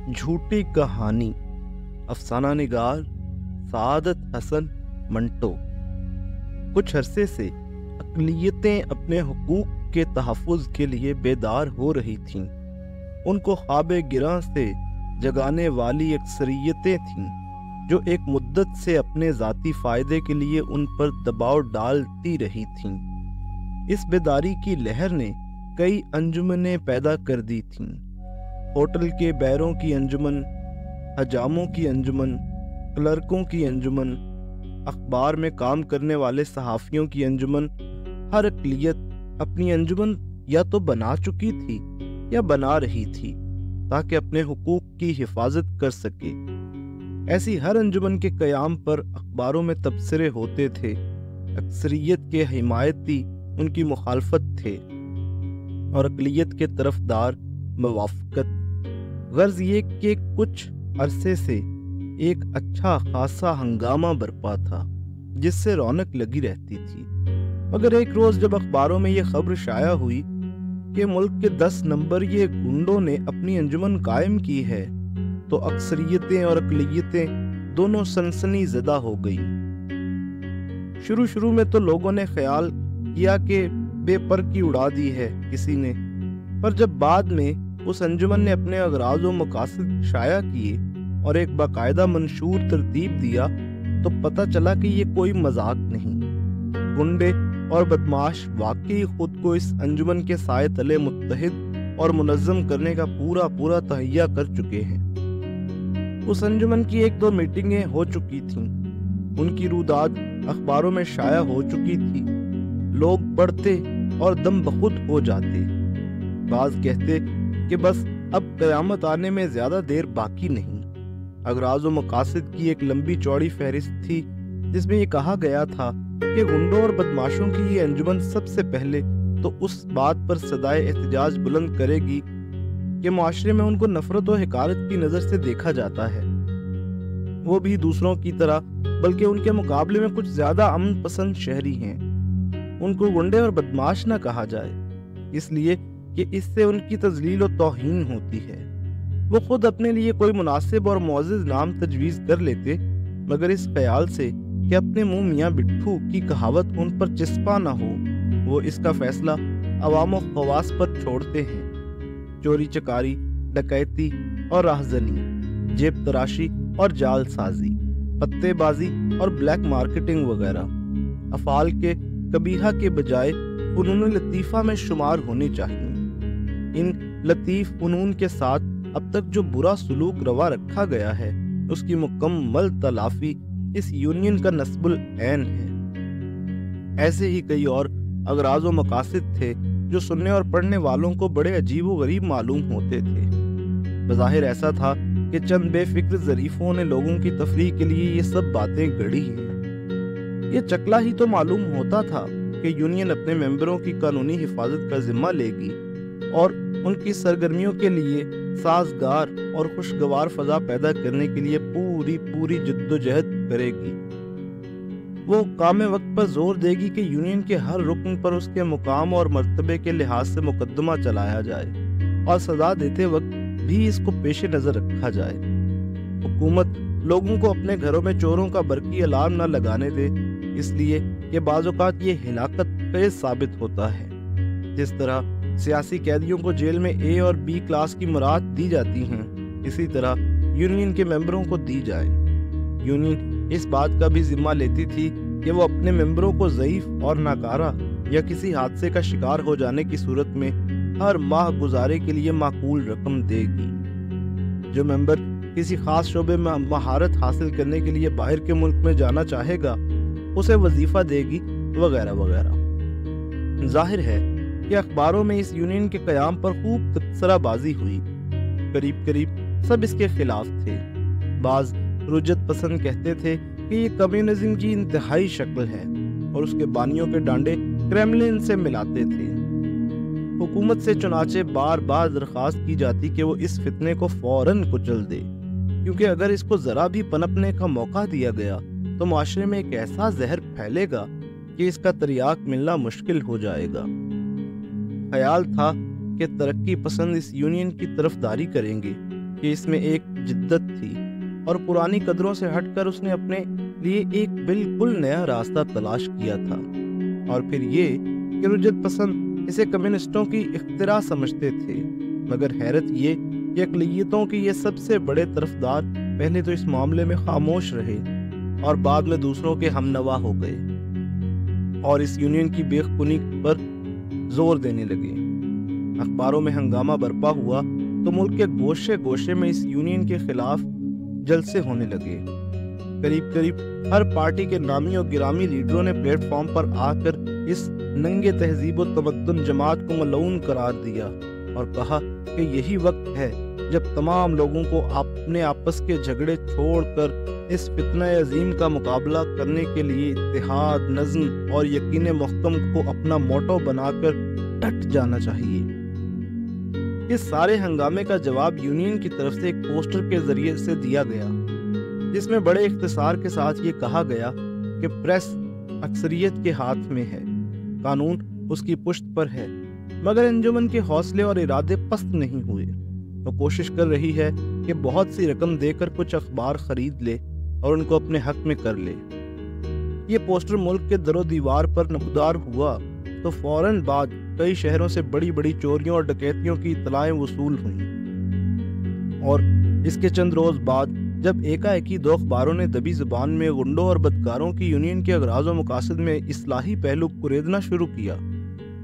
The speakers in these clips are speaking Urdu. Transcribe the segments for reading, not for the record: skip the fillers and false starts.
جھوٹی کہانی، افسانہ نگار سعادت حسن منٹو۔ کچھ عرصے سے اقلیتیں اپنے حقوق کے تحفظ کے لیے بیدار ہو رہی تھیں۔ ان کو خواب گراں سے جگانے والی اکثریتیں تھیں جو ایک مدت سے اپنے ذاتی فائدے کے لیے ان پر دباؤ ڈالتی رہی تھیں۔ اس بیداری کی لہر نے کئی انجمنیں پیدا کر دی تھیں۔ ہوٹل کے بیروں کی انجمن، حجاموں کی انجمن، کلرکوں کی انجمن، اخبار میں کام کرنے والے صحافیوں کی انجمن۔ ہر اقلیت اپنی انجمن یا تو بنا چکی تھی یا بنا رہی تھی تاکہ اپنے حقوق کی حفاظت کر سکے۔ ایسی ہر انجمن کے قیام پر اخباروں میں تبصرے ہوتے تھے۔ اکثریت کے حمایتی ان کی مخالفت تھے اور اقلیت کے طرفدار موافقت۔ غرض یہ کہ کچھ عرصے سے ایک اچھا خاصا ہنگامہ برپا تھا جس سے رونق لگی رہتی تھی، مگر ایک روز جب اخباروں میں یہ خبر شائع ہوئی کہ ملک کے 10 نمبر یہ گنڈوں نے اپنی انجمن قائم کی ہے تو اکثریتیں اور اقلیتیں دونوں سنسنی زدہ ہو گئیں۔ شروع میں تو لوگوں نے خیال کیا کہ بے پر کی اڑا دی ہے کسی نے، پر جب بعد میں اس انجمن نے اپنے اغراض و مقاصد شائع کیے اور ایک باقاعدہ منشور ترتیب دیا تو پتہ چلا کہ یہ کوئی مذاق نہیں۔ گنڈے اور بدماش واقعی خود کو اس انجمن کے سائے تلے متحد اور منظم کرنے کا پورا تہیہ کر چکے ہیں۔ اس انجمن کی 1-2 میٹنگیں ہو چکی تھیں، ان کی روداد اخباروں میں شائع ہو چکی تھی۔ لوگ پڑھتے اور دم بخود ہو جاتے۔ بعض کہتے کہ بس اب قیامت آنے میں زیادہ دیر باقی نہیں۔ اغراض و مقاصد کی ایک لمبی چوڑی فہرست تھی جس میں یہ کہا گیا تھا کہ گنڈوں اور بدماشوں کی یہ انجمن سب سے پہلے تو اس بات پر صدائے احتجاج بلند کرے گی کہ معاشرے میں ان کو نفرت و حقارت کی نظر سے دیکھا جاتا ہے، وہ بھی دوسروں کی طرح، بلکہ ان کے مقابلے میں کچھ زیادہ امن پسند شہری ہیں۔ ان کو گنڈے اور بدماش نہ کہا جائے، اس لیے کہ اس سے ان کی تذلیل و توہین ہوتی ہے۔ وہ خود اپنے لیے کوئی مناسب اور معزز نام تجویز کر لیتے، مگر اس خیال سے کہ اپنے منہ میاں بٹھو کی کہاوت ان پر چسپاں نہ ہو، وہ اس کا فیصلہ عوام و خواص پر چھوڑتے ہیں۔ چوری چکاری، ڈکیتی اور راہزنی، جیب تراشی اور جال سازی، پتے بازی اور بلیک مارکیٹنگ وغیرہ افعال کے قبیحہ کے بجائے فنون لطیفہ میں شمار ہونے چاہیے۔ ان لطیف فنون کے ساتھ اب تک جو برا سلوک روا رکھا گیا ہے اس کی مکمل تلافی اس یونین کا نصب العین ہے۔ ایسے ہی کئی اور اغراض و مقاصد تھے جو سننے اور پڑھنے والوں کو بڑے عجیب و غریب معلوم ہوتے تھے۔ بظاہر ایسا تھا کہ چند بے فکر ظریفوں نے لوگوں کی تفریح کے لیے یہ سب باتیں گڑھی ہیں۔ یہ چکلا ہی تو معلوم ہوتا تھا کہ یونین اپنے ممبروں کی قانونی حفاظت کا ذمہ لے گی اور ان کی سرگرمیوں کے لیے سازگار اور خوشگوار فضا پیدا کرنے کے لیے پوری جدوجہد کرے گی۔ وہ کام وقت پر زور دے گی کہ یونین کے ہر رکن پر اس کے مقام اور مرتبے کے لحاظ سے مقدمہ چلایا جائے اور سزا دیتے وقت بھی اس کو پیش نظر رکھا جائے۔ حکومت لوگوں کو اپنے گھروں میں چوروں کا برقی الارم نہ لگانے دے، اس لیے کہ بعض اوقات یہ ہلاکت خیز ثابت ہوتا ہے۔ جس طرح سیاسی قیدیوں کو جیل میں اے اور بی کلاس کی مراعات دی جاتی ہیں، اسی طرح یونین کے ممبروں کو دی جائے۔ یونین اس بات کا بھی ذمہ لیتی تھی کہ وہ اپنے ممبروں کو ضعیف اور ناکارہ یا کسی حادثے کا شکار ہو جانے کی صورت میں ہر ماہ گزارے کے لیے معقول رقم دے گی۔ جو ممبر کسی خاص شعبے میں مہارت حاصل کرنے کے لیے باہر کے ملک میں جانا چاہے گا اسے وظیفہ دے گی، وغیرہ وغیرہ۔ ظاہر ہے کہ اخباروں میں اس یونین کے قیام پر خوب تبصرہ بازی ہوئی۔ قریب سب اس کے خلاف تھے۔ بعض رجت پسند کہتے تھے کہ یہ کمیونزم کی انتہائی شکل ہے اور اس کے بانیوں کے ڈانڈے کریملن سے ملاتے تھے۔ حکومت سے چنانچہ بار درخواست کی جاتی کہ وہ اس فتنے کو فوراً کچل دے، کیونکہ اگر اس کو ذرا بھی پنپنے کا موقع دیا گیا تو معاشرے میں ایک ایسا زہر پھیلے گا کہ اس کا تریاق ملنا مشکل ہو جائے گا۔ خیال تھا کہ ترقی پسند اس یونین کی طرفداری کریں گے کہ اس میں ایک جدت تھی اور پرانی قدروں سے ہٹ کر اس نے اپنے لیے ایک بالکل نیا راستہ تلاش کیا تھا۔ اور پھر یہ کہ رجت پسند اسے کمیونسٹوں کی اختراع سمجھتے تھے، مگر حیرت یہ کہ اقلیتوں کی یہ سب سے بڑے طرفدار پہلے تو اس معاملے میں خاموش رہے اور بعد میں دوسروں کے ہمنوا ہو گئے اور اس یونین کی بے خونی پر زور دینے لگے۔ اخباروں میں ہنگامہ برپا ہوا تو ملک کے گوشے گوشے میں اس یونین کے خلاف جلسے ہونے لگے۔ قریب ہر پارٹی کے نامی اور گرامی لیڈروں نے پلیٹ فارم پر آ کر اس ننگے تہذیب و تمدن جماعت کو ملعون قرار دیا اور کہا کہ یہی وقت ہے جب تمام لوگوں کو اپنے آپس کے جھگڑے چھوڑ کر اس فتنہ عظیم کا مقابلہ کرنے کے لیے اتحاد، نظم اور یقین محکم کو اپنا موٹو بنا کر ڈٹ جانا چاہیے۔ اس سارے ہنگامے کا جواب یونین کی طرف سے ایک پوسٹر کے ذریعے سے دیا گیا، جس میں بڑے اختصار کے ساتھ یہ کہا گیا کہ پریس اکثریت کے ہاتھ میں ہے، قانون اس کی پشت پر ہے، مگر انجمن کے حوصلے اور ارادے پست نہیں ہوئے۔ وہ کوشش کر رہی ہے کہ بہت سی رقم دے کر کچھ اخبار خرید لے اور ان کو اپنے حق میں کر لے۔ یہ پوسٹر ملک کے در و دیوار پر نمودار ہوا تو فوراً بعد کئی شہروں سے بڑی بڑی چوریوں اور ڈکیتیوں کی اطلاعیں وصول ہوئیں، اور اس کے چند روز بعد جب ایک دو اخباروں نے دبی زبان میں غنڈوں اور بدکاروں کی یونین کے اغراض و مقاصد میں اصلاحی پہلو کریدنا شروع کیا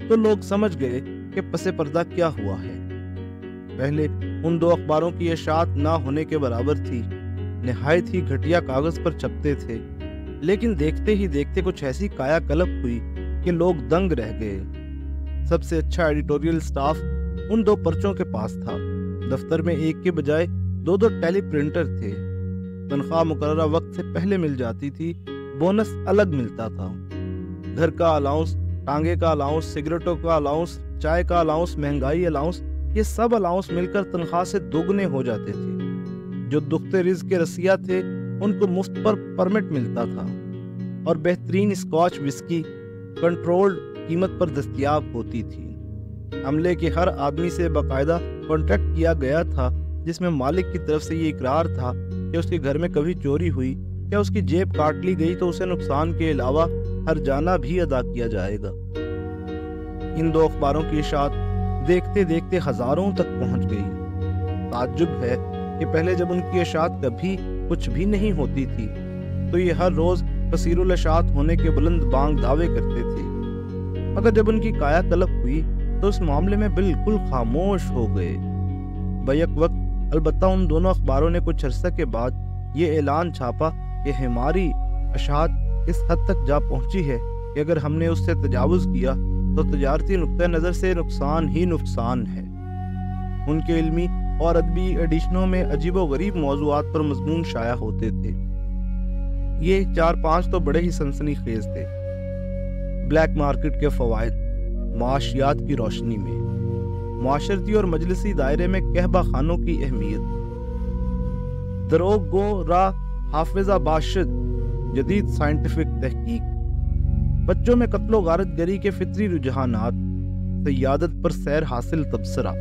تو لوگ سمجھ گئے کہ پس پردہ کیا ہوا ہے۔ پہلے ان دو اخباروں کی اشاعت نہ ہونے کے برابر تھی، نہایت ہی گھٹیا کاغذ پر چھپتے تھے، لیکن دیکھتے ہی دیکھتے کچھ ایسی کایا کلپ ہوئی کہ لوگ دنگ رہ گئے۔ سب سے اچھا ایڈیٹوریل سٹاف ان دو پرچوں کے پاس تھا۔ دفتر میں ایک کے بجائے دو ٹیلی پرنٹر تھے، تنخواہ مقررہ وقت سے پہلے مل جاتی تھی، بونس الگ ملتا تھا، گھر کا الاؤنس، ٹانگے کا الاؤنس، سگریٹوں کا الاؤنس، چائے کا الاؤنس، مہنگائی الاؤنس، یہ سب الاؤنس مل کر تنخواہ سے دوگنے ہو جاتے تھے۔ جو دختر رزق کے رسیہ تھے ان کو مفت پر پرمٹ ملتا تھا اور بہترین اسکاچ وسکی کنٹرولڈ قیمت پر دستیاب ہوتی تھی۔ عملے کے ہر آدمی سے باقاعدہ کانٹریکٹ کیا گیا تھا، جس میں مالک کی طرف سے یہ اقرار تھا کہ اس کے گھر میں کبھی چوری ہوئی یا اس کی جیب کاٹ لی گئی تو اسے نقصان کے علاوہ ہرجانہ بھی ادا کیا جائے گا۔ ان دو اخباروں کی اشاعت دیکھتے دیکھتے ہزاروں تک پہنچ گئی۔ تعجب ہے کہ پہلے جب ان کی اشاعت کبھی کچھ بھی نہیں ہوتی تھی تو یہ ہر روز کثیر الاشاعت ہونے کے بلند بانگ دعوے کرتے تھے، مگر جب ان کی کایا کلپ ہوئی تو اس معاملے میں بالکل خاموش ہو گئے۔ بیک وقت البتہ ان دونوں اخباروں نے کچھ عرصہ کے بعد یہ اعلان چھاپا کہ ہماری اشاعت اس حد تک جا پہنچی ہے کہ اگر ہم نے اس سے تجاوز کیا تو تجارتی نقطہ نظر سے نقصان ہی نقصان ہے۔ ان کے علمی اور ادبی ایڈیشنوں میں عجیب و غریب موضوعات پر مضمون شائع ہوتے تھے۔ یہ 4-5 تو بڑے ہی سنسنی خیز تھے۔ بلیک مارکیٹ کے فوائد، معاشیات کی روشنی میں، معاشرتی اور مجلسی دائرے میں کہبہ خانوں کی اہمیت، دروغ گو راہ حافظہ باشد، جدید سائنٹیفک تحقیق، بچوں میں قتل و غارت گری کے فطری رجحانات، سیادت پر سیر حاصل تبصرہ،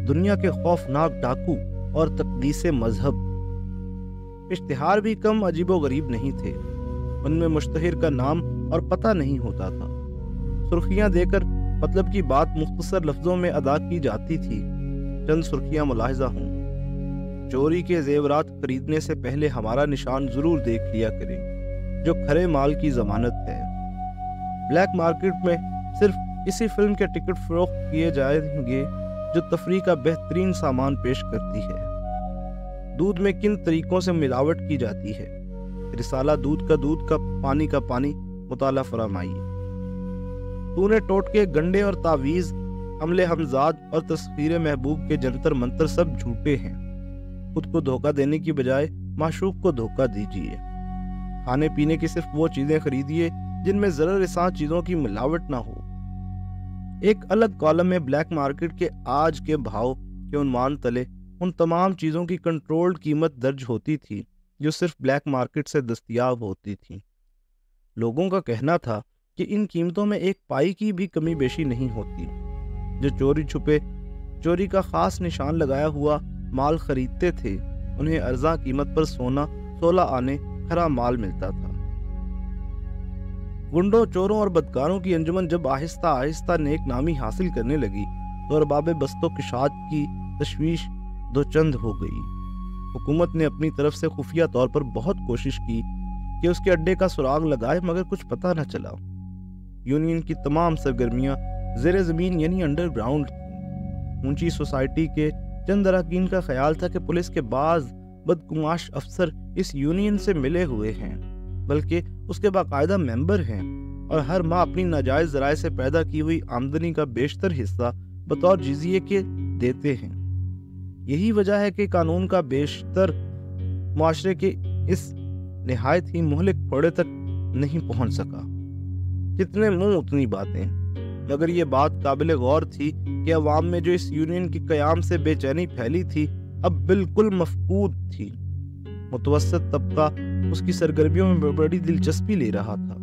دنیا کے خوفناک ڈاکو اور تقدیس مذہب۔ اشتہار بھی کم عجیب و غریب نہیں تھے، ان میں مشتہر کا نام اور پتہ نہیں ہوتا تھا، سرخیاں دے کر مطلب کی بات مختصر لفظوں میں ادا کی جاتی تھی۔ چند سرخیاں ملاحظہ ہوں: چوری کے زیورات خریدنے سے پہلے ہمارا نشان ضرور دیکھ لیا کریں، جو کھرے مال کی ضمانت ہے۔ بلیک مارکیٹ میں صرف اسی فلم کے ٹکٹ فروخت کیے جائیں گے جو تفریح کا بہترین سامان پیش کرتی ہے۔ دودھ میں کن طریقوں سے ملاوٹ کی جاتی ہے؟ رسالہ دودھ کا پانی کا پانی، مطالعہ فرمائیے۔ تو نے ٹوٹکے، گنڈے اور تعویذ، حملے ہمزاد اور تصویر محبوب کے جنتر منتر سب جھوٹے ہیں۔ خود کو دھوکہ دینے کی بجائے معشوق کو دھوکہ دیجیے۔ کھانے پینے کی صرف وہ چیزیں خریدیے جن میں ضرر رساں چیزوں کی ملاوٹ نہ ہو۔ ایک الگ کالم میں بلیک مارکیٹ کے آج کے بھاؤ کے عنوان تلے ان تمام چیزوں کی کنٹرولڈ قیمت درج ہوتی تھی جو صرف بلیک مارکیٹ سے دستیاب ہوتی تھیں۔ لوگوں کا کہنا تھا کہ ان قیمتوں میں ایک پائی کی بھی کمی بیشی نہیں ہوتی۔ جو چوری چھپے چوری کا خاص نشان لگایا ہوا مال خریدتے تھے انہیں ارزاں قیمت پر 16 آنے کھرا مال ملتا تھا۔ گنڈوں، چوروں اور بدکاروں کی انجمن جب آہستہ آہستہ نیک نامی حاصل کرنے لگی تو ارباب بست و کشاد کی تشویش دو چند ہو گئی۔ حکومت نے اپنی طرف سے خفیہ طور پر بہت کوشش کی کہ اس کے اڈے کا سراغ لگائے، مگر کچھ پتہ نہ چلا۔ یونین کی تمام سرگرمیاں زیر زمین یعنی انڈر گراؤنڈ تھیں۔ اونچی سوسائٹی کے چند اراکین کا خیال تھا کہ پولیس کے بعض بدگماش افسر اس یونین سے ملے ہوئے ہیں، بلکہ اس کے باقاعدہ ممبر ہیں اور ہر ماہ اپنی ناجائز ذرائع سے پیدا کی ہوئی آمدنی کا بیشتر حصہ بطور جزیے کے دیتے ہیں۔ یہی وجہ ہے کہ قانون کا بیشتر معاشرے کے اس نہایت ہی مہلک پھوڑے تک نہیں پہنچ سکا۔ جتنے منہ اتنی باتیں، مگر یہ بات قابل غور تھی کہ عوام میں جو اس یونین کے قیام سے بے چینی پھیلی تھی اب بالکل مفقود تھی۔ متوسط طبقہ اس کی سرگرمیوں میں بڑی دلچسپی لے رہا تھا۔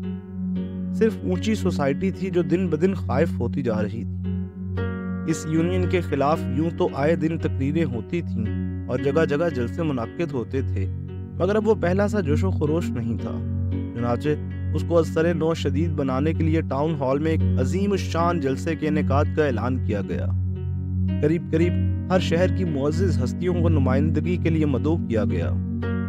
صرف اونچی سوسائٹی تھی جو دن بدن خائف ہوتی جا رہی تھی۔ اس یونین کے خلاف یوں تو آئے دن تقریریں ہوتی تھیں اور جگہ جگہ جلسے منعقد ہوتے تھے، مگر اب وہ پہلا سا جوش و خروش نہیں تھا۔ چنانچہ اس کو از سر نو شدید بنانے کے لیے ٹاؤن ہال میں ایک عظیم الشان جلسے کے انعقاد کا اعلان کیا گیا۔ قریب ہر شہر کی معزز ہستیوں کو نمائندگی کے لیے مدعو کیا گیا۔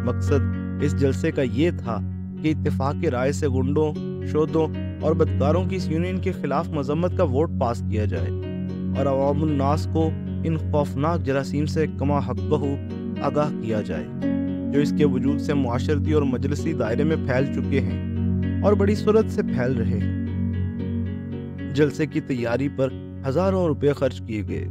مقصد اس جلسے کا یہ تھا کہ اتفاق رائے سے گنڈوں، شودوں اور بدکاروں کی اس یونین کے خلاف مذمت کا ووٹ پاس کیا جائے اور عوام الناس کو ان خوفناک جراثیم سے کما حقہ آگاہ کیا جائے جو اس کے وجود سے معاشرتی اور مجلسی دائرے میں پھیل چکے ہیں اور بڑی سرعت سے پھیل رہے ہیں۔ جلسے کی تیاری پر ہزاروں روپے خرچ کیے گئے۔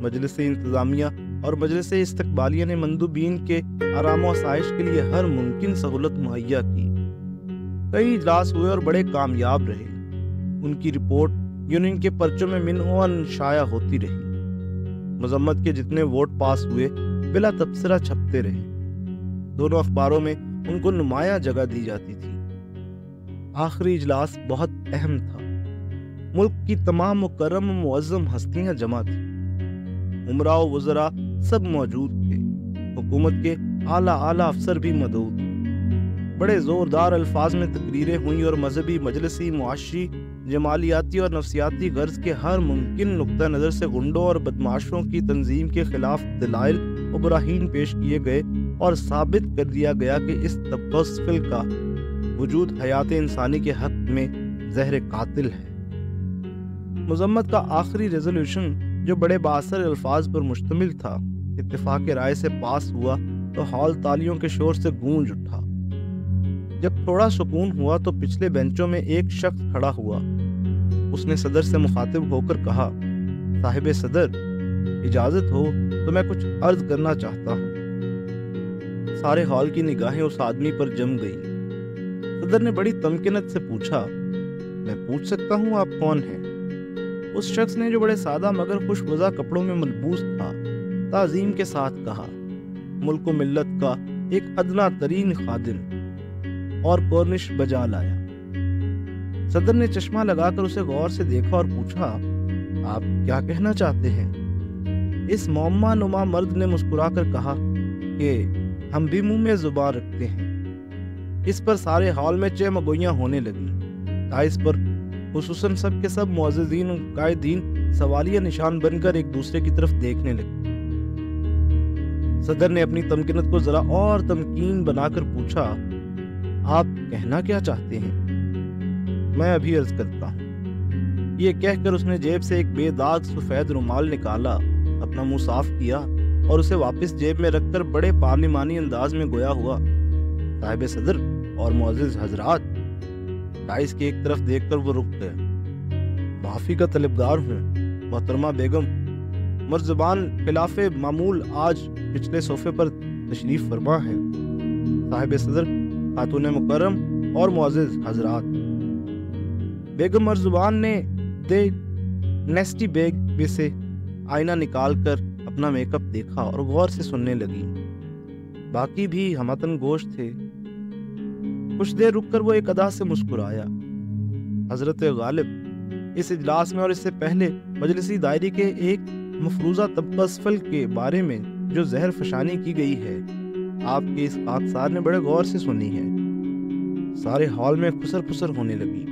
مجلس انتظامیہ اور مجلس استقبالیہ نے مندوبین کے آرام و آسائش کے لیے ہر ممکن سہولت مہیا کی۔ کئی اجلاس ہوئے اور بڑے کامیاب رہے۔ ان کی رپورٹ یونین کے پرچوں میں منعون شائع ہوتی رہی۔ مذمت کے جتنے ووٹ پاس ہوئے بلا تبصرہ چھپتے رہے۔ دونوں اخباروں میں ان کو نمایاں جگہ دی جاتی تھی۔ آخری اجلاس بہت اہم تھا۔ ملک کی تمام مکرم و معظم ہستیاں جمع تھیں۔ امراء و وزراء سب موجود تھے۔ حکومت کے اعلیٰ افسر بھی مدعو تھے۔ بڑے زوردار الفاظ میں تقریریں ہوئیں اور مذہبی، مجلسی، معاشی، جمالیاتی اور نفسیاتی غرض کے ہر ممکن نقطہ نظر سے گنڈوں اور بدماشوں کی تنظیم کے خلاف دلائل و براہین پیش کیے گئے اور ثابت کر دیا گیا کہ اس تبصفل کا وجود حیات انسانی کے حق میں زہر قاتل ہے۔ مذمت کا آخری ریزولوشن جو بڑے باثر الفاظ پر مشتمل تھا اتفاق رائے سے پاس ہوا تو ہال تالیوں کے شور سے گونج اٹھا۔ جب تھوڑا سکون ہوا تو پچھلے بینچوں میں ایک شخص کھڑا ہوا۔ اس نے صدر سے مخاطب ہو کر کہا، صاحب صدر، اجازت ہو تو میں کچھ عرض کرنا چاہتا ہوں۔ سارے ہال کی نگاہیں اس آدمی پر جم گئیں۔ صدر نے بڑی تمکنت سے پوچھا، میں پوچھ سکتا ہوں آپ کون ہیں؟ اس شخص نے جو بڑے سادہ مگر خوش وضع کپڑوں میں ملبوس تھا تعظیم کے ساتھ کہا، ملک و ملت کا ایک ادنا ترین خادم، اور کورنش بجا لایا۔ صدر نے چشمہ لگا کر اسے غور سے دیکھا اور پوچھا، آپ کیا کہنا چاہتے ہیں؟ اس معمہ نما مرد نے مسکرا کر کہا کہ ہم بھی منہ میں زبان رکھتے ہیں۔ اس پر سارے ہال میں چہمگوئیاں ہونے لگیں۔ دائس پر خصوصاً سب کے سب معززین و قائدین سوالیہ نشان بن کر ایک دوسرے کی طرف دیکھنے لگے۔ صدر نے اپنی تمکنت کو ذرا اور تمکین بنا کر پوچھا، آپ کہنا کیا چاہتے ہیں؟ میں ابھی عرض کرتا ہوں۔ یہ کہہ کر اس نے جیب سے ایک بے داغ سفید رومال نکالا، اپنا منہ صاف کیا اور اسے واپس جیب میں رکھ کر بڑے پارلیمانی انداز میں گویا ہوا، صاحب صدر اور معزز حضرات۔ ڈائس کی ایک طرف دیکھ کر وہ رک گیا۔ معافی کا طلبگار ہوں محترمہ بیگم، مرزبان خلاف معمول آج پچھلے صوفے پر تشریف فرما ہے۔ صاحب صدر، خاتون مکرم اور معزز حضرات۔ بیگم مرزبان نے دے نیسٹی بیگ میں سے آئینہ نکال کر اپنا میک اپ دیکھا اور غور سے سننے لگی۔ باقی بھی ہمتن گوش تھے۔ کچھ دیر رک کر وہ ایک ادا سے مسکرایا۔ حضرت غالب، اس اجلاس میں اور اس سے پہلے مجلسی دائری کے ایک مفروضہ تبصفل کے بارے میں جو زہر فشانی کی گئی ہے آپ کے اس خاکسار نے بڑے غور سے سنی ہے۔ سارے ہال میں خسر پسر ہونے لگی۔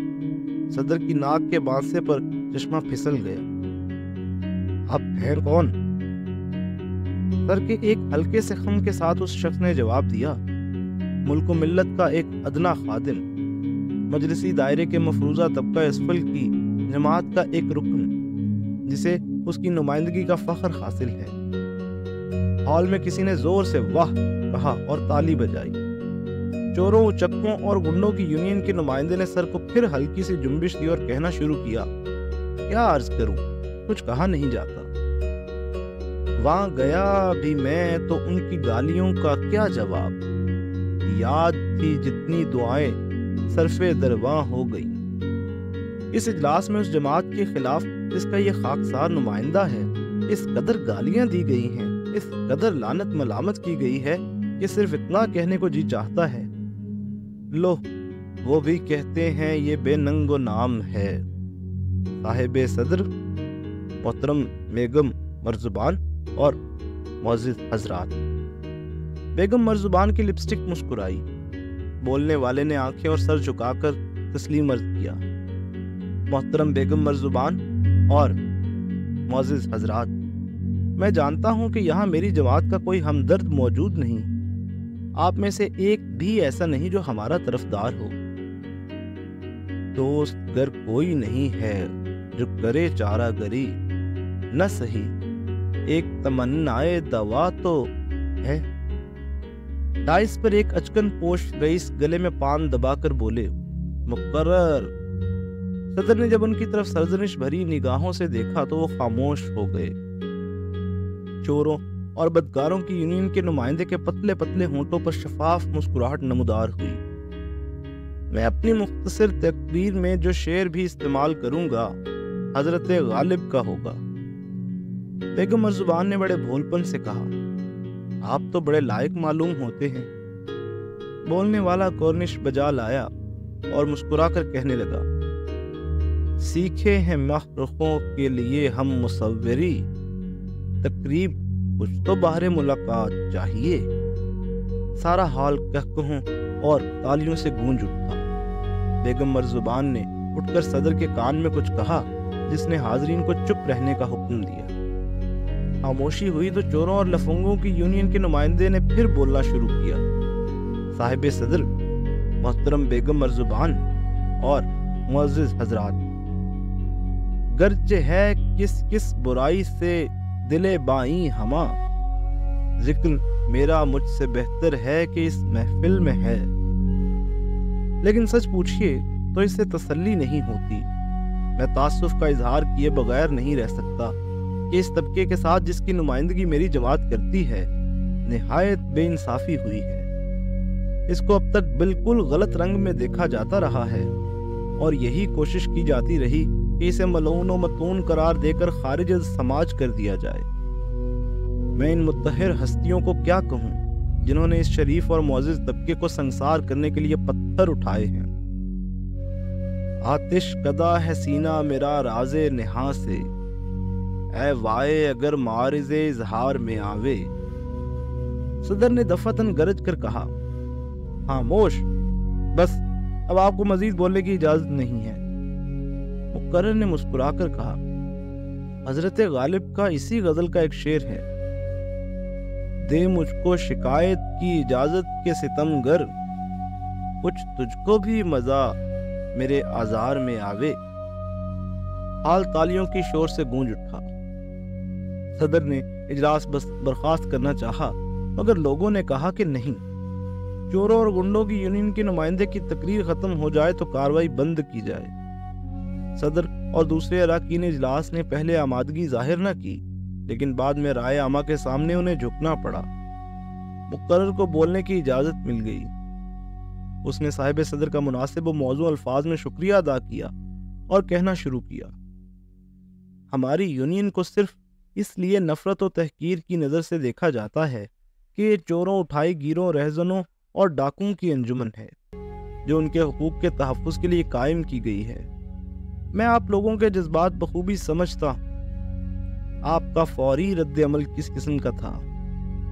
صدر کی ناک کے بانسے پر چشمہ پھسل گیا۔ آپ ہیں کون؟ سر کے ایک ہلکے سے خم کے ساتھ اس شخص نے جواب دیا، ملک و ملت کا ایک ادنا خادم، مجلسی دائرے کے مفروضہ طبقہ اسفل کی جماعت کا ایک رکن، جسے اس کی نمائندگی کا فخر حاصل ہے۔ ہال میں کسی نے زور سے واہ کہا اور تالی بجائی۔ چوروں، چکوں اور گنڈوں کی یونین کے نمائندے نے سر کو پھر ہلکی سی جنبش دی اور کہنا شروع کیا، کیا عرض کروں، کچھ کہا نہیں جاتا۔ وہاں گیا بھی میں تو ان کی گالیوں کا کیا جواب، یاد تھی جتنی دعائیں صرف درواں ہو گئیں۔ اس اجلاس میں اس جماعت کے خلاف جس کا یہ خاکسار نمائندہ ہے، اس قدر گالیاں دی گئی ہیں، اس قدر لعنت ملامت کی گئی ہے کہ صرف اتنا کہنے کو جی چاہتا ہے، لو وہ بھی کہتے ہیں یہ بے ننگ و نام ہے۔ صاحب صدر، محترم بیگم مرزبان اور معزز حضرات۔ بیگم مرزبان کی لپسٹک مسکرائی۔ بولنے والے نے آنکھیں اور سر جھکا کر تسلیم عرض کیا، محترم بیگم مرزبان اور معزز حضرات، میں جانتا ہوں کہ یہاں میری جماعت کا کوئی ہمدرد موجود نہیں، آپ میں سے ایک بھی ایسا نہیں جو ہمارا طرفدار ہو۔ دوست گر کوئی نہیں ہے جو کرے چارہ گری، نہ سہی ایک تمنائے دوا تو ہے۔ ڈائس پر ایک اچکن پوش رئیس گلے میں پان دبا کر بولے، مقرر۔ صدر نے جب ان کی طرف سرزنش بھری نگاہوں سے دیکھا تو وہ خاموش ہو گئے۔ چوروں اور بدکاروں کی یونین کے نمائندے کے پتلے پتلے ہونٹوں پر شفاف مسکراہٹ نمودار ہوئی۔ میں اپنی مختصر تقریر میں جو شعر بھی استعمال کروں گا حضرت غالب کا ہوگا۔ بیگم مرزبان نے بڑے بھولپن سے کہا، آپ تو بڑے لائق معلوم ہوتے ہیں۔ بولنے والا کورنش بجا لایا اور مسکرا کر کہنے لگا، سیکھے ہیں محرخوں کے لیے ہم مصوری، تقریب کچھ تو باہر ملاقات چاہیے۔ سارا ہال کہکہوں اور تالیوں سے گونج اٹھا۔ بیگم مرزبان نے اٹھ کر صدر کے کان میں کچھ کہا، جس نے حاضرین کو چپ رہنے کا حکم دیا۔ خاموشی ہوئی تو چوروں اور لفنگوں کی یونین کے نمائندے نے پھر بولنا شروع کیا، صاحب صدر، محترم بیگم مرزبان اور معزز حضرات، گرچہ ہے کس کس برائی سے دل بائیں ہماں، ذکر میرا مجھ سے بہتر ہے کہ اس محفل میں ہے، لیکن سچ پوچھئے تو اس سے تسلی نہیں ہوتی۔ میں تعصب کا اظہار کیے بغیر نہیں رہ سکتا کہ اس طبقے کے ساتھ جس کی نمائندگی میری جماعت کرتی ہے نہایت بے انصافی ہوئی ہے۔ اس کو اب تک بالکل غلط رنگ میں دیکھا جاتا رہا ہے اور یہی کوشش کی جاتی رہی کہ اسے ملعون و مطعون قرار دے کر خارج سماج کر دیا جائے۔ میں ان متحر ہستیوں کو کیا کہوں جنہوں نے اس شریف اور معزز طبقے کو سنسار کرنے کے لیے پتھر اٹھائے ہیں۔ آتش کدا ہے سینہ میرا راز نہاں سے، اے وائے اگر معارض اظہار میں آوے۔ صدر نے دفعتاً گرج کر کہا، خاموش، بس اب آپ کو مزید بولنے کی اجازت نہیں ہے۔ مقرر نے مسکرا کر کہا، حضرت غالب کا اسی غزل کا ایک شعر ہے، دے مجھ کو شکایت کی اجازت کے ستم گر، کچھ تجھ کو بھی مزہ میرے آزار میں آوے۔ حال تالیوں کی شور سے گونج اٹھا۔ صدر نے اجلاس برخاست کرنا چاہا مگر لوگوں نے کہا کہ نہیں، چوروں اور گنڈوں کی یونین کے نمائندے کی تقریر ختم ہو جائے تو کارروائی بند کی جائے۔ صدر اور دوسرے اراکین اجلاس نے پہلے آمادگی ظاہر نہ کی، لیکن بعد میں رائے عامہ کے سامنے انہیں جھکنا پڑا۔ مقرر کو بولنے کی اجازت مل گئی۔ اس نے صاحب صدر کا مناسب و موزوں الفاظ میں شکریہ ادا کیا اور کہنا شروع کیا، ہماری یونین کو صرف اس لیے نفرت و تحقیر کی نظر سے دیکھا جاتا ہے کہ یہ چوروں، اٹھائی گیروں، رہزنوں اور ڈاکوؤں کی انجمن ہے جو ان کے حقوق کے تحفظ کے لیے قائم کی گئی ہے۔ میں آپ لوگوں کے جذبات بخوبی سمجھتا ہوں۔ آپ کا فوری رد عمل کس قسم کا تھا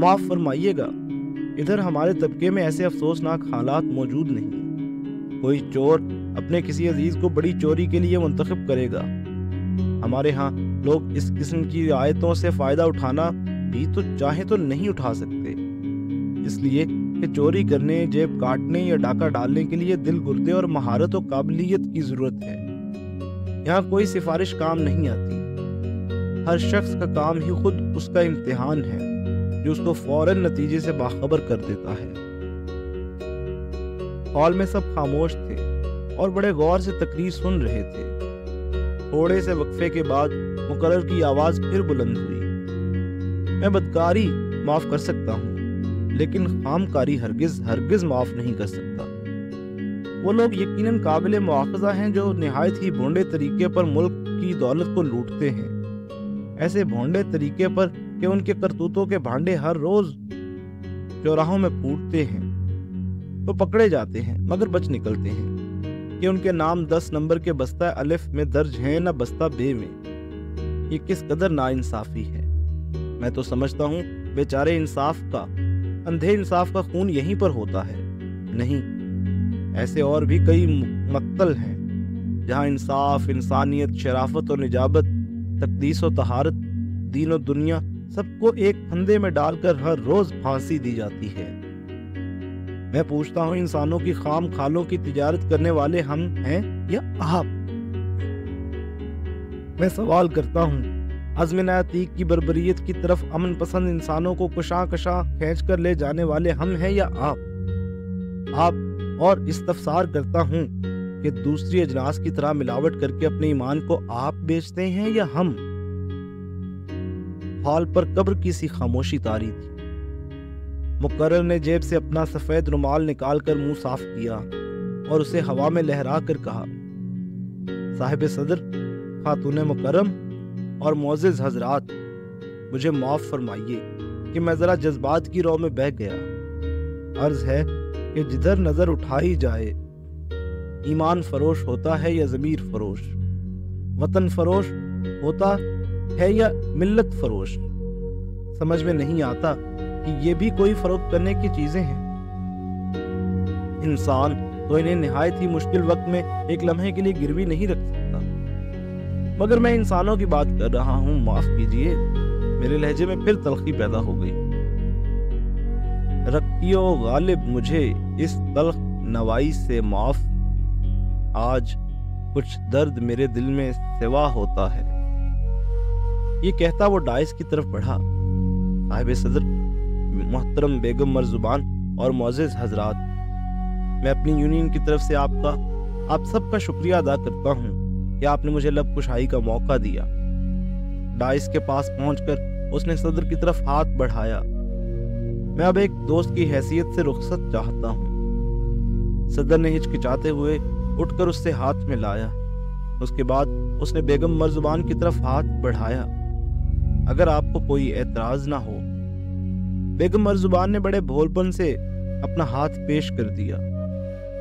معاف فرمائیے گا، ادھر ہمارے طبقے میں ایسے افسوسناک حالات موجود نہیں۔ کوئی چور اپنے کسی عزیز کو بڑی چوری کے لیے منتخب کرے گا۔ ہمارے ہاں لوگ اس قسم کی رعایتوں سے فائدہ اٹھانا بھی تو چاہیں تو نہیں اٹھا سکتے، اس لیے کہ چوری کرنے، جیب کاٹنے یا ڈاکہ ڈالنے کے لیے دل گردے اور مہارت و قابلیت کی ضرورت ہے۔ یہاں کوئی سفارش کام نہیں آتی، ہر شخص کا کام ہی خود اس کا امتحان ہے جو اس کو فوراً نتیجے سے باخبر کر دیتا ہے۔ ہال میں سب خاموش تھے اور بڑے غور سے تقریر سن رہے تھے۔ تھوڑے سے وقفے کے بعد مقرر کی آواز پھر بلند ہوئی، میں بدکاری معاف کر سکتا ہوں لیکن خامکاری ہرگز معاف نہیں کر سکتا۔ وہ لوگ یقیناً قابل مواخذہ ہیں جو نہایت ہی بھونڈے طریقے پر ملک کی دولت کو لوٹتے ہیں، ایسے بھونڈے طریقے پر کہ ان کے کرتوتوں کے بھانڈے ہر روز چوراہوں میں پھوٹتے ہیں۔ وہ پکڑے جاتے ہیں مگر بچ نکلتے ہیں کہ ان کے نام 10 نمبر کے بستہ الف میں درج ہیں نہ بستہ بے میں۔ یہ کس قدر ناانصافی ہے۔ میں تو سمجھتا ہوں بیچارے اندھے انصاف کا خون یہیں پر ہوتا ہے۔ نہیں، ایسے اور بھی کئی مقتل ہیں جہاں انصاف، انسانیت، شرافت و نجابت، تقدیس و طہارت، دین و دنیا سب کو ایک پھندے میں ڈال کر ہر روز پھانسی دی جاتی ہے۔ میں پوچھتا ہوں، انسانوں کی خام کھالوں کی تجارت کرنے والے ہم ہیں یا آپ؟ میں سوال کرتا ہوں، عزم عتیق کی بربریت کی طرف امن پسند انسانوں کو کشاں کھینچ کر لے جانے والے ہم ہیں یا آپ؟ اور استفسار کرتا ہوں کہ دوسری اجناس کی طرح ملاوٹ کر کے اپنے ایمان کو آپ بیچتے ہیں یا ہم؟ ہال پر قبر کی سی خاموشی طاری تھی۔ مقرر نے جیب سے اپنا سفید رومال نکال کر منہ صاف کیا اور اسے ہوا میں لہرا کر کہا، صاحب صدر، خاتون مکرم اور معزز حضرات، مجھے معاف فرمائیے کہ میں ذرا جذبات کی رو میں بہہ گیا۔ عرض ہے کہ جدھر نظر اٹھائی جائے ایمان فروش ہوتا ہے یا ضمیر فروش، وطن فروش ہوتا ہے یا ملت فروش، سمجھ میں نہیں آتا کہ یہ بھی کوئی فروخت کرنے کی چیزیں ہیں۔ انسان تو انہیں نہایت ہی مشکل وقت میں ایک لمحے کے لیے گروی نہیں رکھ سکتا، مگر میں انسانوں کی بات کر رہا ہوں، معاف کیجئے۔ میرے لہجے میں پھر تلخی پیدا ہو گئی۔ رکھیو غالب مجھے اس تلخ نوائی سے معاف، آج کچھ درد میرے دل میں سوا ہوتا ہے۔ یہ کہتا وہ ڈائس کی طرف بڑھا۔ صاحب صدر، محترم بیگم مرزبان اور معزز حضرات، میں اپنی یونین کی طرف سے آپ سب کا شکریہ ادا کرتا ہوں کہ آپ نے مجھے لب کشائی کا موقع دیا۔ ڈائس کے پاس پہنچ کر اس نے صدر کی طرف ہاتھ بڑھایا۔ میں اب ایک دوست کی حیثیت سے رخصت چاہتا ہوں۔ صدر نے ہچکچاتے ہوئے اٹھ کر اس سے ہاتھ ملایا۔ اس کے بعد اس نے بیگم مرزبان کی طرف ہاتھ بڑھایا۔ اگر آپ کو کوئی اعتراض نہ ہو۔ بیگم مرزبان نے بڑے بھولپن سے اپنا ہاتھ پیش کر دیا۔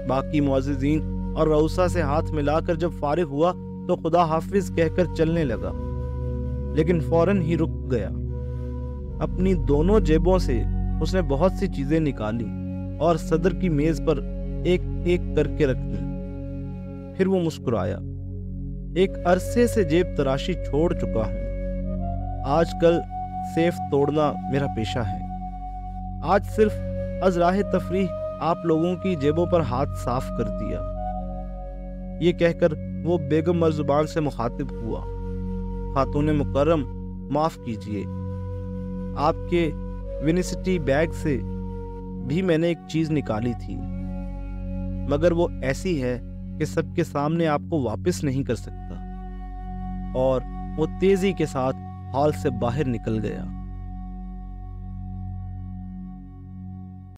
باقی معززین اور رؤسا سے ہاتھ ملا کر جب فارغ ہوا تو خدا حافظ کہہ کر چلنے لگا، لیکن فوراً ہی رک گیا۔ اپنی دونوں جیبوں سے اس نے بہت سی چیزیں نکالی اور صدر کی میز پر ایک ایک کر کے رکھ دی۔ پھر وہ مسکرایا۔ ایک عرصے سے جیب تراشی چھوڑ چکا ہوں۔ آج کل سیف توڑنا میرا پیشہ ہے۔ آج صرف از راہ تفریح آپ لوگوں کی جیبوں پر ہاتھ صاف کر دیا۔ یہ کہہ کر وہ بیگم مرزبان سے مخاطب ہوا، خاتون مکرم، معاف کیجئے، آپ کے ونیسٹی بیگ سے بھی میں نے ایک چیز نکالی تھی، مگر وہ ایسی ہے کہ سب کے سامنے آپ کو واپس نہیں کر سکتا۔ اور وہ تیزی کے ساتھ ہال سے باہر نکل گیا۔